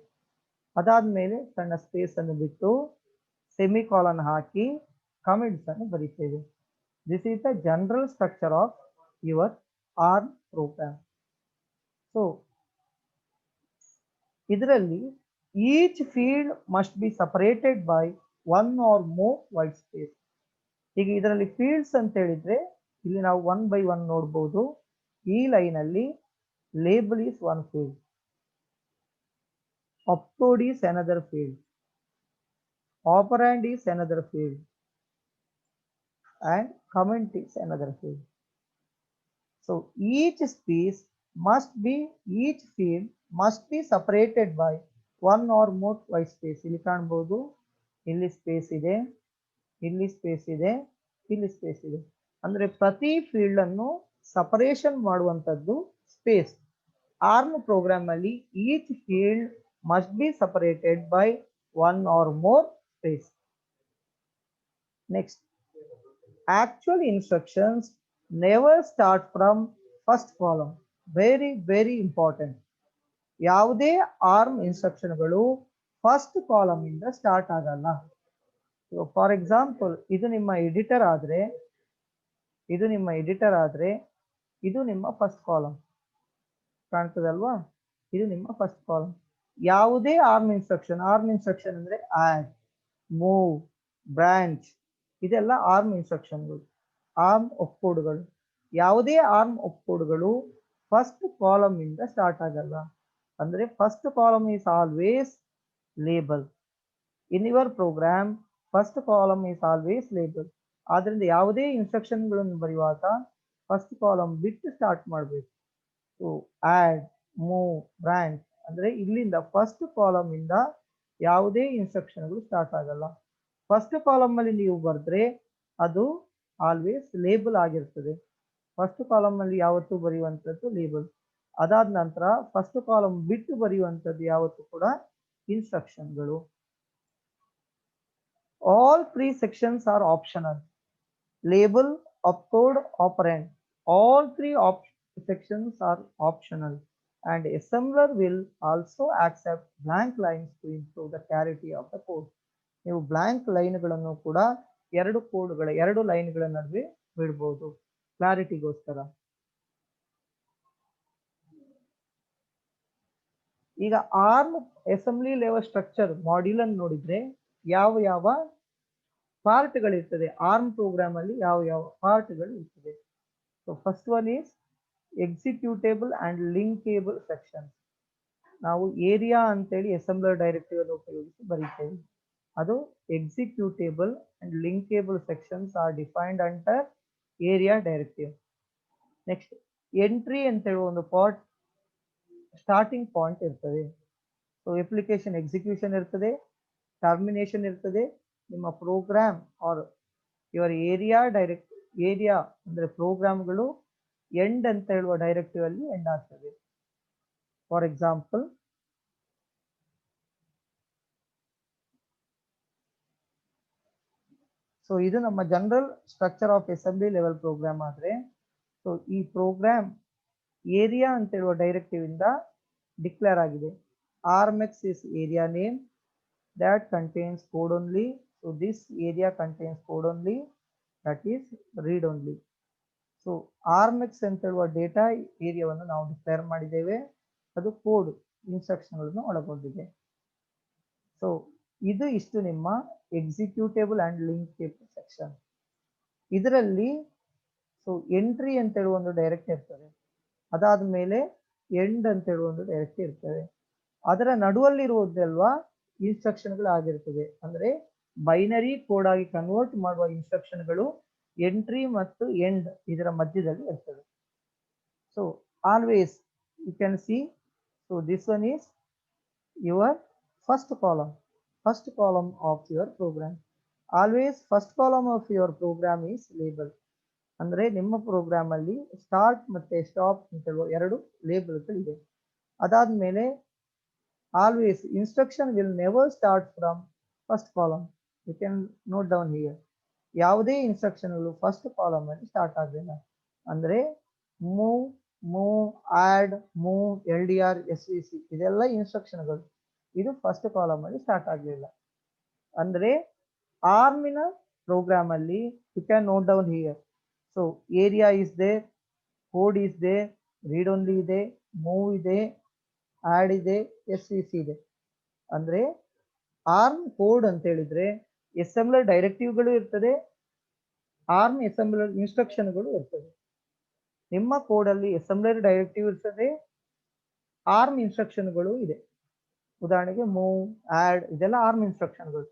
ಅದಾದ ಮೇಲೆ ಸಣ್ಣ ಸ್ಪೇಸ್ ಅನ್ನು ಬಿಟ್ಟು ಸೆಮಿಕಾಲನ್ ಹಾಕಿ ಕಮೆಂಟ್ಸ್ ಅನ್ನು ಬರಿತೇವೆ. This is the general structure of your ARM program. So ಇದರಲ್ಲಿ each field must be separated by one or more white space. ಈಗ ಇದರಲ್ಲಿ ಫೀಲ್ಡ್ಸ್ ಅಂತ ಹೇಳಿದ್ರೆ ಇಲ್ಲಿ ನಾವು ಒನ್ ಬೈ ಒನ್ ನೋಡ್ಬೋದು. ಈ ಲೈನ್ ಅಲ್ಲಿ label is one field, opcode is another field, operand is another field, and comment is another field. So each field must be separated by one or more white space. ಇಲ್ಲಿ ಕಾಣಬಹುದು, ಇಲ್ಲಿ space ಇದೆ, ಇಲ್ಲಿ space ಇದೆ, ಇಲ್ಲಿ space ಇದೆ. ಅಂದ್ರೆ ಪ್ರತಿ ಫೀಲ್ಡ್ ಅನ್ನು ಸಪರೇಷನ್ ಮಾಡುವಂತದ್ದು ಸ್ಪೇಸ್. ಆರ್ಮ್ ಪ್ರೋಗ್ರಾಮ್ ಅಲ್ಲಿ each field must be separated by one or more space. Next, actual instructions never start from first column. Very, very important. ಯಾವುದೇ ಆರ್ಮ್ ಇನ್ಸ್ಟ್ರಕ್ಷನ್ಗಳು ಫಸ್ಟ್ ಕಾಲಮ್ ಇಂದ ಸ್ಟಾರ್ಟ್ ಆಗಲ್ಲ. For example, ಇದು ನಿಮ್ಮ editor ಆದ್ರೆ ಇದು ನಿಮ್ಮ first column ಕಾಣ್ತದಲ್ವಾ? ಇದು ನಿಮ್ಮ ಫಸ್ಟ್ ಕಾಲಮ್. ಯಾವುದೇ ಆರ್ಮ್ ಇನ್ಸ್ಟ್ರಕ್ಷನ್ ಅಂದ್ರೆ ಆಡ್, ಮೂವ್, ಬ್ರಾಂಚ್, ಇದೆಲ್ಲ ಆರ್ಮ್ ಇನ್ಸ್ಟ್ರಕ್ಷನ್ಗಳು, ಆರ್ಮ್ ಒಪ್ಕೋಡ್ಗಳು. ಯಾವುದೇ ಆರ್ಮ್ ಒಪ್ಕೋಡ್ಗಳು ಫಸ್ಟ್ ಕಾಲಮ್ ಇಂದ ಸ್ಟಾರ್ಟ್ ಆಗಲ್ಲ. ಅಂದ್ರೆ first column is always label. In your program first column is always label. ಆದ್ರಿಂದ ಯಾವುದೇ ಇನ್ಸ್ಟ್ರಕ್ಷನ್ಗಳನ್ನು ಬರೆಯುವಾಗ ಫಸ್ಟ್ ಕಾಲಮ್ ಬಿಟ್ಟು ಸ್ಟಾರ್ಟ್ ಮಾಡಬೇಕು. ಸೊ ಆಡ್, ಮೂವ್, ಬ್ರಾಂಚ್ ಅಂದ್ರೆ ಇಲ್ಲಿಂದ ಫಸ್ಟ್ ಕಾಲಮ್ ಇಂದ ಯಾವುದೇ ಇನ್ಸ್ಟ್ರಕ್ಷನ್ಗಳು ಸ್ಟಾರ್ಟ್ ಆಗಲ್ಲ. ಫಸ್ಟ್ ಕಾಲಮ್ ಅಲ್ಲಿ ನೀವು ಬರೆದ್ರೆ ಅದು ಆಲ್ವೇಸ್ ಲೇಬಲ್ ಆಗಿರ್ತದೆ. ಫಸ್ಟ್ ಕಾಲಮ್ ಅಲ್ಲಿ ಯಾವತ್ತೂ ಬರೆಯುವಂಥದ್ದು ಲೇಬಲ್. ಅದಾದ ನಂತರ ಫಸ್ಟ್ ಕಾಲಮ್ ಬಿಟ್ಟು ಬರೆಯುವಂಥದ್ದು ಯಾವತ್ತೂ ಕೂಡ ಇನ್ಸ್ಟ್ರಕ್ಷನ್ಗಳು. All 3 sections are optional. Label, opcode, operand. All 3 sections are optional. And assembler will also accept blank lines to improve the clarity of the code. ನೀವು ಬ್ಲಾಂಕ್ ಲೈನ್ಗಳನ್ನು ಕೂಡ ಎರಡು ಲೈನ್ಗಳ ನಡುವೆ ಬಿಡಬಹುದು ಕ್ಲಾರಿಟಿಗೋಸ್ಕರ. ಈಗ arm assembly level structure module ಅನ್ನು ನೋಡಿದ್ರೆ ಯಾವ ಯಾವ ಪಾರ್ಟ್ಗಳಿರ್ತದೆ, ಆರ್ಮ್ ಪ್ರೋಗ್ರಾಮ್ ಅಲ್ಲಿ ಯಾವ ಯಾವ ಪಾರ್ಟ್ಗಳು ಇರ್ತದೆ. So first one is executable and linkable section. ನಾವು ಏರಿಯಾ ಅಂತೇಳಿ ಅಸೆಂಬ್ಲರ್ ಡೈರೆಕ್ಟಿವ್ ಅನ್ನು ಉಪಯೋಗಿಸಿ ಬರೀತೇವೆ. ಅದು executable and linkable sections are defined under area directive. Next entry ಅಂತೇಳಿ ಒಂದು ಪಾರ್ಟ್ ಸ್ಟಾರ್ಟಿಂಗ್ ಪಾಯಿಂಟ್ ಇರ್ತದೆ. ಸೊ ಅಪ್ಲಿಕೇಶನ್ ಎಕ್ಸಿಕ್ಯೂಷನ್ ಇರ್ತದೆ, ಟರ್ಮಿನೇಷನ್ ಇರ್ತದೆ, ನಿಮ್ಮ ಪ್ರೋಗ್ರಾಮ್ ಆರ್ ಯುವರ್ ಏರಿಯಾ ಅಂದ್ರೆ ಪ್ರೋಗ್ರಾಮ್ಗಳು ಎಂಡ್ ಅಂತ ಹೇಳುವ ಡೈರೆಕ್ಟಿವ್ ಅಲ್ಲಿ ಎಂಡ್ ಆಗ್ತದೆ. ಫಾರ್ ಎಕ್ಸಾಂಪಲ್, ಸೊ ಇದು ನಮ್ಮ general structure of assembly level program ಆದ್ರೆ, ಸೊ ಈ ಪ್ರೋಗ್ರಾಮ್ ಏರಿಯಾ ಅಂತ ಹೇಳುವ ಡೈರೆಕ್ಟಿವ್ ಇಂದ ಡಿಕ್ಲೇರ್ ಆಗಿದೆ. armx is area name that contains code only. So this area contains code only, that is read only. So armx ಅಂತ ಹೇಳುವ data ಏರಿಯಾವನ್ನು ನಾವು declare ಮಾಡಿದ್ದೇವೆ, ಅದು ಕೋಡ್ ಇನ್ಸ್ಟ್ರಕ್ಷನ್ಗಳನ್ನು ಒಳಗೊಂಡಿದೆ. ಸೊ ಇದು ಇಷ್ಟು ನಿಮ್ಮ ಎಕ್ಸಿಕ್ಯೂಟೇಬಲ್ ಅಂಡ್ ಲಿಂಕೇಬಲ್ ಸೆಕ್ಷನ್. ಇದರಲ್ಲಿ ಸೊ ಎಂಟ್ರಿ ಅಂತ ಹೇಳುವ ಒಂದು ಡೈರೆಕ್ಟ್ ಇರ್ತದೆ, ಅದಾದ ಮೇಲೆ ಎಂಡ್ ಅಂತ ಹೇಳುವ ಒಂದು ಡೈರೆಕ್ಟ್ ಇರ್ತದೆ. ಅದರ ನಡುವಲ್ಲಿರುವುದಲ್ವಾ ಇನ್ಸ್ಟ್ರಕ್ಷನ್ಗಳು ಆಗಿರ್ತದೆ. ಅಂದ್ರೆ ಬೈನರಿ ಕೋಡ್ ಆಗಿ ಕನ್ವರ್ಟ್ ಮಾಡುವ ಇನ್ಸ್ಟ್ರಕ್ಷನ್ಗಳು ಎಂಟ್ರಿ ಮತ್ತು ಎಂಡ್ ಇದರ ಮಧ್ಯದಲ್ಲಿ ಇರ್ತದೆ. So always you can see, so this one is your first column of your program. Always first column of your program is label. ಅಂದ್ರೆ ನಿಮ್ಮ ಪ್ರೋಗ್ರಾಮ್ ಅಲ್ಲಿ ಸ್ಟಾರ್ಟ್ ಮತ್ತೆ ಸ್ಟಾಪ್ ಅಂತ ಹೇಳುವ ಎರಡು ಲೇಬಲ್ಗಳಿದೆ. ಅದಾದ್ಮೇಲೆ always instruction will never start from first column. You can note down here. ಯಾವುದೇ ಇನ್ಸ್ಟ್ರಕ್ಷನ್ಗಳು ಫಸ್ಟ್ ಕಾಲಮ್ ಅಲ್ಲಿ ಸ್ಟಾರ್ಟ್ ಆಗಲಿಲ್ಲ. ಅಂದ್ರೆ move, add, move, LDR, SVC ಇದೆಲ್ಲ ಇನ್ಸ್ಟ್ರಕ್ಷನ್ಗಳು ಇದು ಫಸ್ಟ್ ಕಾಲಮ್ ಅಲ್ಲಿ ಸ್ಟಾರ್ಟ್ ಆಗಲಿಲ್ಲ. ಅಂದ್ರೆ ಆರ್ಮಿನ ಪ್ರೋಗ್ರಾಮ್ ಅಲ್ಲಿ you can note down here. So area is there, code is there, read only ಇದೆ, ಮೂವ್ ಇದೆ, ಆಡ್ ಇದೆ, SVC ಇದೆ. ಅಂದ್ರೆ ಆರ್ಮ್ ಕೋಡ್ ಅಂತ ಹೇಳಿದ್ರೆ ಅಸೆಂಬ್ಲರ್ ಡೈರೆಕ್ಟಿವ್ಗಳು ಇರ್ತದೆ, ಆರ್ಮ್ ಅಸೆಂಬ್ಲರ್ ಇನ್ಸ್ಟ್ರಕ್ಷನ್ಗಳು ಇರ್ತದೆ. ನಿಮ್ಮ ಕೋಡ್ ಅಲ್ಲಿ ಅಸೆಂಬ್ಲರ್ ಡೈರೆಕ್ಟಿವ್ ಇರ್ತದೆ, ಆರ್ಮ್ ಇನ್ಸ್ಟ್ರಕ್ಷನ್ಗಳು ಇದೆ. ಉದಾಹರಣೆಗೆ ಮೂವ್, ಆಡ್ ಇದೆಲ್ಲ ಆರ್ಮ್ ಇನ್ಸ್ಟ್ರಕ್ಷನ್ಗಳು.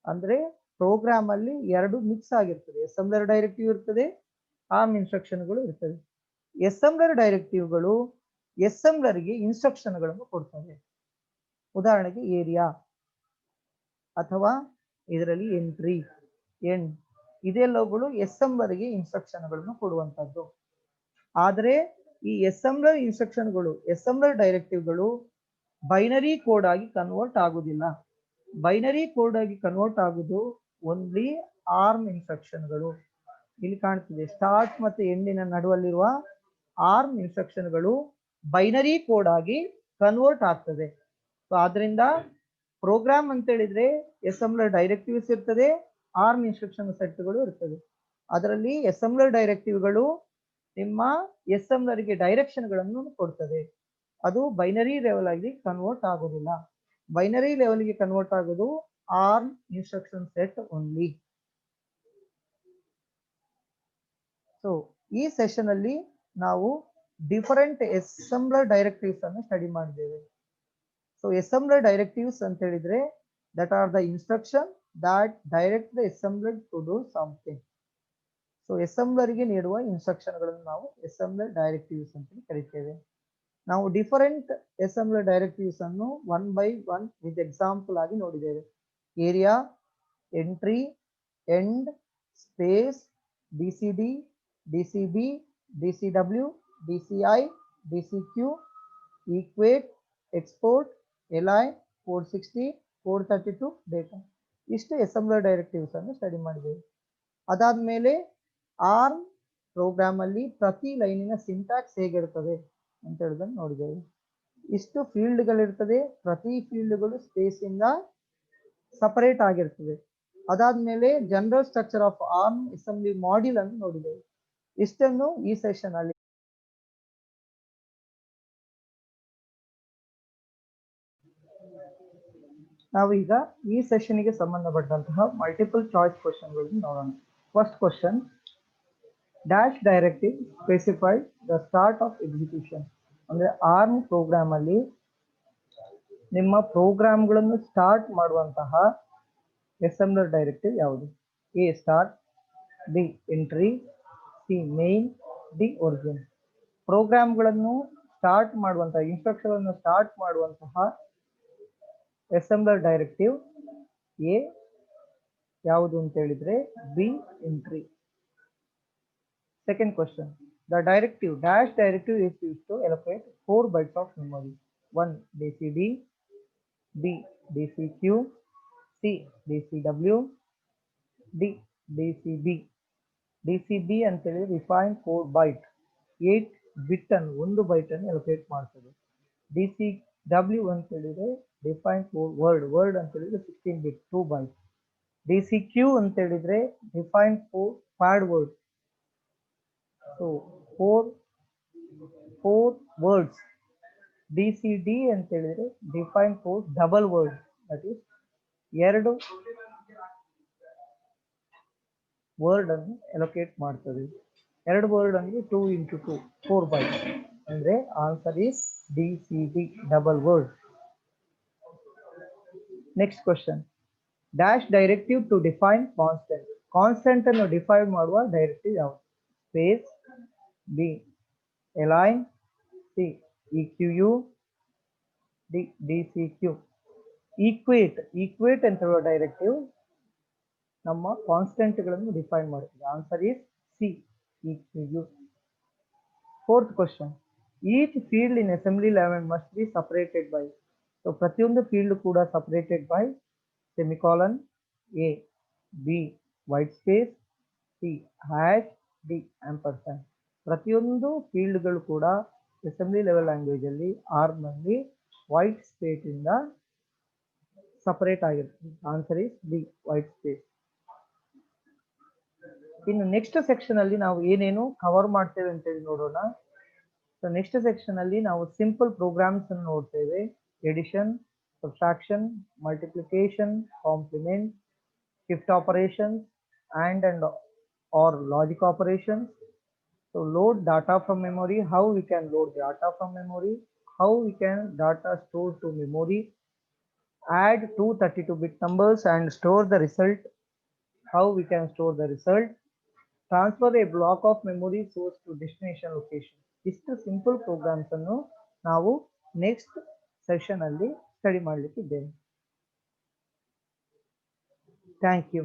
ಅಂದ್ರೆ ಪ್ರೋಗ್ರಾಮ್ ಅಲ್ಲಿ ಎರಡು ಮಿಕ್ಸ್ ಆಗಿರ್ತದೆ, ಅಸೆಂಬ್ಲರ್ ಡೈರೆಕ್ಟಿವ್ ಇರ್ತದೆ, ಆರ್ಮ್ ಇನ್ಸ್ಟ್ರಕ್ಷನ್ಗಳು ಇರ್ತದೆ. ಅಸೆಂಬ್ಲರ್ ಡೈರೆಕ್ಟಿವ್ಗಳು ಅಸೆಂಬ್ಲರ್ಗೆ ಇನ್ಸ್ಟ್ರಕ್ಷನ್ಗಳನ್ನು ಕೊಡ್ತವೆ. ಉದಾಹರಣೆಗೆ ಏರಿಯಾ ಅಥವಾ ಇದರಲ್ಲಿ ಎಂಟ್ರಿ, ಎಂಡ್ ಇದೆಲ್ಲವುಗಳು ಅಸೆಂಬ್ಲರ್ಗೆ ಇನ್ಸ್ಟ್ರಕ್ಷನ್ಗಳನ್ನು ಕೊಡುವಂತದ್ದು. ಆದರೆ ಈ ಅಸೆಂಬ್ಲರ್ ಇನ್ಸ್ಟ್ರಕ್ಷನ್ಗಳು, ಅಸೆಂಬ್ಲರ್ ಡೈರೆಕ್ಟಿವ್ಗಳು ಬೈನರಿ ಕೋಡ್ ಆಗಿ ಕನ್ವರ್ಟ್ ಆಗುವುದಿಲ್ಲ. ಬೈನರಿ ಕೋಡ್ ಆಗಿ ಕನ್ವರ್ಟ್ ಆಗುವುದು ಓನ್ಲಿ ಆರ್ಮ್ ಇನ್ಸ್ಟ್ರಕ್ಷನ್ಗಳು. ಇಲ್ಲಿ ಕಾಣ್ತಿದೆ ಸ್ಟಾರ್ಟ್ ಮತ್ತು ಎಂಡಿನ ನಡುವಲ್ಲಿರುವ ಆರ್ಮ್ ಇನ್ಸ್ಟ್ರಕ್ಷನ್ಗಳು ಬೈನರಿ ಕೋಡ್ ಆಗಿ ಕನ್ವರ್ಟ್ ಆಗ್ತದೆ. ಸೊ ಆದ್ರಿಂದ ಪ್ರೋಗ್ರಾಮ್ ಅಂತ ಹೇಳಿದ್ರೆ ಅಸೆಂಬ್ಲರ್ ಡೈರೆಕ್ಟಿವ್ಸ್ ಇರ್ತದೆ, ಆರ್ಮ್ ಇನ್ಸ್ಟ್ರಕ್ಷನ್ ಸೆಟ್ಗಳು ಇರ್ತದೆ. ಅದರಲ್ಲಿ ಅಸೆಂಬ್ಲರ್ ಡೈರೆಕ್ಟಿವ್ಗಳು ನಿಮ್ಮ ಅಸೆಂಬ್ಲರ್ಗೆ ಡೈರೆಕ್ಷನ್ಗಳನ್ನು ಕೊಡ್ತದೆ. ಅದು ಬೈನರಿ ಲೆವೆಲ್ ಆಗಿ ಕನ್ವರ್ಟ್ ಆಗೋದಿಲ್ಲ. ಬೈನರಿ ಲೆವೆಲ್ಗೆ ಕನ್ವರ್ಟ್ ಆಗೋದು arm instruction set only. So ಈ ಸೆಷನ್ ಅಲ್ಲಿ ನಾವು ಡಿಫರೆಂಟ್ ಅಸೆಂಬ್ಲರ್ ಡೈರೆಕ್ಟಿವ್ಸ್ ಅನ್ನು ಸ್ಟಡಿ ಮಾಡಿದ್ದೇವೆ. ಸೊ ಅಸೆಂಬ್ಲರ್ ಡೈರೆಕ್ಟಿವ್ಸ್ ಅಂತ ಹೇಳಿದ್ರೆ that are the instruction that direct the assembler to do something. So ಅಸೆಂಬ್ಲರ್ಗೆ ನೀಡುವ ಇನ್ಸ್ಟ್ರಕ್ಷನ್ಗಳನ್ನು ನಾವು ಅಸೆಂಬ್ಲರ್ ಡೈರೆಕ್ಟಿವ್ಸ್ ಅಂತ ಕರಿತೇವೆ. ನಾವು ಡಿಫರೆಂಟ್ ಅಸೆಂಬ್ಲರ್ ಡೈರೆಕ್ಟಿವ್ಸ್ ಅನ್ನು one by one with example ಆಗಿ ನೋಡಿದ್ದೇವೆ. Area, entry, end, space, DCD, DCB, DCW, DCI, DCQ, equate, export, align, code 60, code 32 data. ಇಷ್ಟು ಅಸೆಂಬ್ಲರ್ ಡೈರೆಕ್ಟಿವ್ಸ್ ಅನ್ನು ಸ್ಟಡಿ ಮಾಡಿದ್ದೇವೆ. ಅದಾದ್ಮೇಲೆ ಆರ್ಮ್ ಪ್ರೋಗ್ರಾಮ್ ಅಲ್ಲಿ ಪ್ರತಿ ಲೈನಿನ ಸಿಂಟ್ಯಾಕ್ಸ್ ಹೇಗಿರ್ತದೆ ಅಂತ ಹೇಳೋದನ್ನು ನೋಡಿದ್ದೇವೆ. ಇಷ್ಟು ಫೀಲ್ಡ್ಗಳಿರ್ತದೆ, ಪ್ರತಿ ಫೀಲ್ಡ್ಗಳು ಸ್ಪೇಸ್ ಇಂದ ಸಪರೇಟ್ ಆಗಿರ್ತದೆ. ಅದಾದ್ಮೇಲೆ general structure of ARM assembly module ಅನ್ನು ನೋಡಿದ್ದೇವೆ. ಇಷ್ಟನ್ನು ಈ ಸೆಷನ್ ಅಲ್ಲಿ ನಾವೀಗ ಈ ಸೆಷನ್ಗೆ ಸಂಬಂಧಪಟ್ಟಂತಹ ಮಲ್ಟಿಪಲ್ ಚಾಯ್ಸ್ ಕ್ವಶನ್ಗಳನ್ನು ನೋಡೋಣ. First question, dash directive specify the start of execution. ಅಂದ್ರೆ ಆರ್ಮ್ ಪ್ರೋಗ್ರಾಮ್ ಅಲ್ಲಿ ನಿಮ್ಮ ಪ್ರೋಗ್ರಾಮ್ಗಳನ್ನು ಸ್ಟಾರ್ಟ್ ಮಾಡುವಂತಹ ಅಸೆಂಬ್ಲರ್ ಡೈರೆಕ್ಟಿವ್ ಯಾವುದು? A start, B entry, C main, D origin. ಪ್ರೋಗ್ರಾಮ್ಗಳನ್ನು ಸ್ಟಾರ್ಟ್ ಮಾಡುವಂತಹ ಇನ್ಸ್ಟ್ರಕ್ಷನ್ ಸ್ಟಾರ್ಟ್ ಮಾಡುವಂತಹ ಅಸೆಂಬ್ಲರ್ ಡೈರೆಕ್ಟಿವ್ ಎ ಯಾವುದು ಅಂತ ಹೇಳಿದ್ರೆ B entry. Second question, the directive dash directive is used to allocate 4 bytes of memory. 1 DCD, B DCQ, C DCW, D DCB. DCB ಅಂತ ಹೇಳಿದ್ರೆ define 4 byte, 8 ಬಿಟ್ ಅನ್ನು 1 byte ಅನ್ನು allocate ಮಾಡ್ತದೆ. DCW ಅಂತ ಹೇಳಿದ್ರೆ ಡಿಫೈನ್ 4 ವರ್ಡ್ ಅಂತ ಹೇಳಿದ್ರೆ 16 bit 2 byte. DCQ ಅಂತ ಹೇಳಿದ್ರೆ define 4 paired word. So 4 words. DCD ಅಂತ ಹೇಳಿದ್ರೆ define 4 double word, that is 2 word ಅನ್ನು ಅಲೋಕೇಟ್ ಮಾಡ್ತದೆ. 2 ವರ್ಡ್ ಅಂದ್ರೆ 2 into 2 4 bytes. ಅಂದ್ರೆ answer is DCD double word. Next question, dash directive to define constant. Constant ಅನ್ನು define ಮಾಡುವ ಡೈರೆಕ್ಟಿವ್ ಯಾವುದು? Space, B align, C EQU, D DCQ. Equate ಅಂತ ಹೇಳುವ directive ನಮ್ಮ ಕಾನ್ಸ್ಟೆಂಟ್ ಗಳನ್ನು ಡಿಫೈನ್ ಮಾಡುತ್ತದೆ. Answer is C EQU. Fourth question, each field in assembly language must be separated by. So ಪ್ರತಿಯೊಂದು field ಕೂಡ separated by semicolon, A B white space, C hash, D ampersand. ಪ್ರತಿಯೊಂದು ಫೀಲ್ಡ್ಗಳು ಕೂಡ assembly level language ಅಲ್ಲಿ arm ನಲ್ಲಿ white space ಇಂದ separate ಆಗಿರ್ತದೆ. Answer is D white space. ಇನ್ನು next section ಅಲ್ಲಿ ನಾವು ಏನೇನು ಕವರ್ ಮಾಡ್ತೇವೆ ಅಂತ ಹೇಳಿ ನೋಡೋಣ. ಸೊ ನೆಕ್ಸ್ಟ್ ಸೆಕ್ಷನ್ ಅಲ್ಲಿ ನಾವು ಸಿಂಪಲ್ ಪ್ರೋಗ್ರಾಮ್ಸ್ ಅನ್ನು ನೋಡ್ತೇವೆ. Addition, subtraction, multiplication, complement, shift operations, and or logic operations. So load data from memory, how we can load data from memory, how we can data store to memory, add two 32-bit numbers and store the result, how we can store the result, transfer a block of memory source to destination location. ಇಷ್ಟು simple programs ಅನ್ನು ನಾವು next session ಅಲ್ಲಿ study ಮಾಡಲಿಕ್ಕಿದ್ದೇವೆ. Thank you.